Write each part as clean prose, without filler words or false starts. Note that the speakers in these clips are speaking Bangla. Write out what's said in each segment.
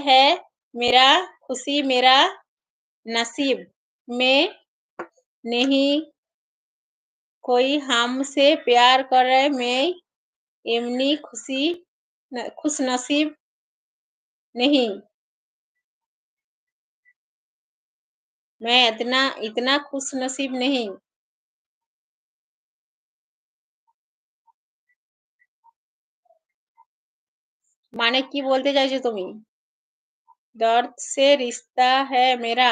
है मेरा खुशी मेरा नसीब में नहीं कोई हमसे प्यार करे मैं एमनी खुश नसीब नहीं मैं इतना इतना खुश नसीब नहीं। माने की बोलते चाइছো তুমি? दर्द से रिश्ता है मेरा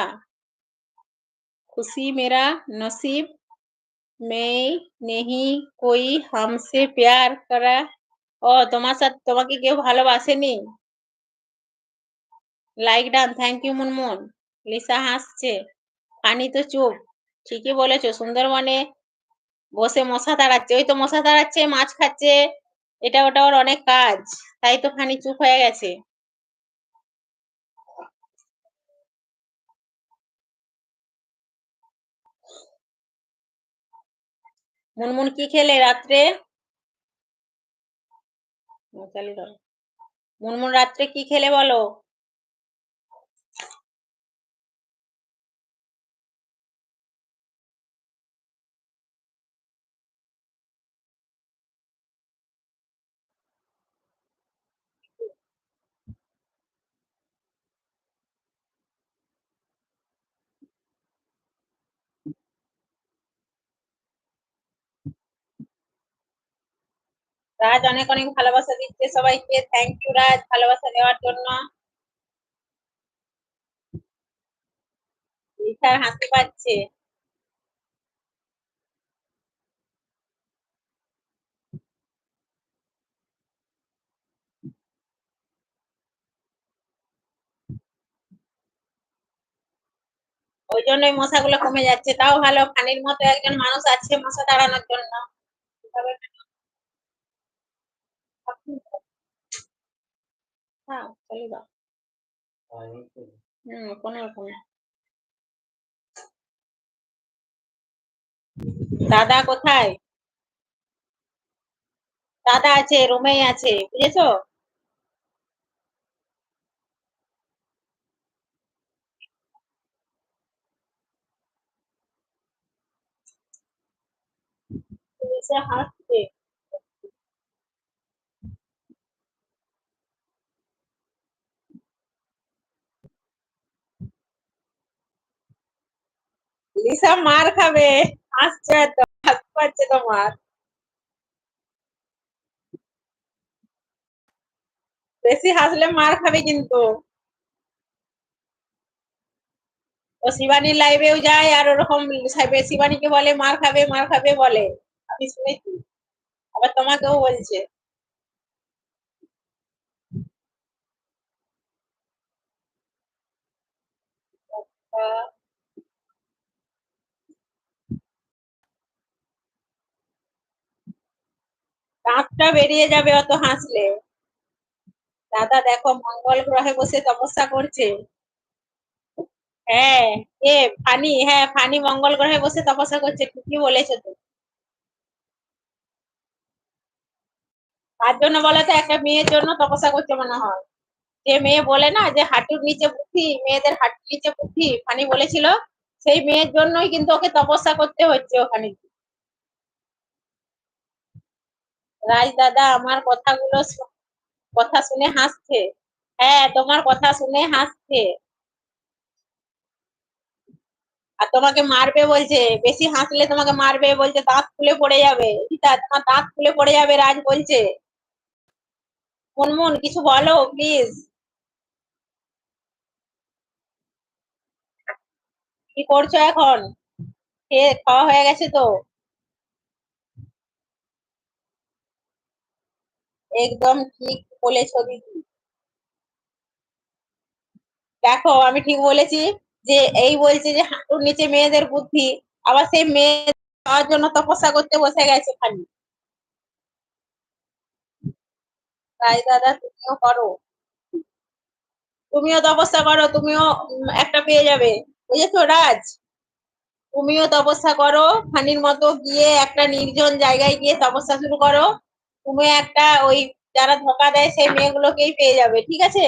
खुशी मेरा नसीब में नहीं कोई हमसे प्यार करा ও তোমাকে কেউ ভালোবাসেনি? Like done thank you Munmun. Lisa হাসছে। ফানি তো চুপ। ঠিকই বলেছো সুন্দরবনে বসে মশা তাড়াচ্ছে। ওই তো মশা তাড়াচ্ছে, মাছ খাচ্ছে। এটা ওটা ওর অনেক কাজ। তাই তো ফানি চুপ হয়ে গেছে। মুনমুন কি খেলে রাত্রে? চালিয়ে দাও। মুনমুন রাত্রে কি খেলে বলো? রাজ অনেক অনেক ভালোবাসা দিচ্ছে সবাইকে। থ্যাংক ইউ রাজ ভালোবাসা দেওয়ার জন্য। লিসার হাসি পাচ্ছে। ওই জন্যই মশাগুলো কমে যাচ্ছে। তাও ভালো ফানির মতো একজন মানুষ আছে মশা তাড়ানোর জন্য। হ্যাঁ, চালিয়ে দাও। কোনো রকম না। দাদা কোথায়? দাদা আছে, রুমেই আছে, বুঝেছো? লিসা হাসছে। লিসা মার খাবে। হাসছে এত, হাসি পাচ্ছে তোমার। বেশি হাসলে মার খাবে কিন্তু। ও শিবানীর লাইভেও যায় আর ওরকম শিবানীকে বলে মার খাবে বলে। আমি শুনেছি। আবার তোমাকেও বলছে। দাঁতটা বেরিয়ে যাবে অত হাসলে। দাদা দেখো মঙ্গল গ্রহে বসে তপস্যা করছে। হ্যাঁ, ফানি, হ্যাঁ ফানি মঙ্গল গ্রহে বসে তপস্যা করছে, ঠিকই বলেছো তো। তার জন্য বলে তো একটা মেয়ের জন্য তপস্যা করছে মনে হয়। যে মেয়ে বলে না যে হাঁটুর নিচে বুদ্ধি, মেয়েদের হাঁটুর নিচে বুদ্ধি, ফানি বলেছিল, সেই মেয়ের জন্যই কিন্তু ওকে তপস্যা করতে হচ্ছে ওখানে। রাজ দাদা আমার কথা শুনে হাসছে। হ্যাঁ তোমার কথা শুনে হাসছে। আর তোমাকে মারবে বলছে, বেশি হাসলে তোমাকে মারবে বলছে, দাঁত খুলে পড়ে যাবে। রীতা তোমার দাঁত খুলে পড়ে যাবে রাজ বলছে। মুনমুন কিছু বলো প্লিজ। কি করছো এখন? খেয়ে খাওয়া হয়ে গেছে তো? একদম ঠিক বলেছো দিদি। দেখো আমি ঠিক বলেছি যে এই বলছে যে হাঁটুর নিচে মেয়েদের বুদ্ধি, আবার সেই মেয়ে পাওয়ার জন্য তপস্যা করতে বসে গেছে খালি। তাই দাদা তুমিও করো, তুমিও তপস্যা করো, তুমিও একটা পেয়ে যাবে, বুঝেছো রাজ? তুমিও তপস্যা করো ফানির মতো, গিয়ে একটা নির্জন জায়গায় গিয়ে তপস্যা শুরু করো। তুমি একটা ওই যারা ধোকা দেয় সেই মেয়েগুলোকেই পেয়ে যাবে, ঠিক আছে?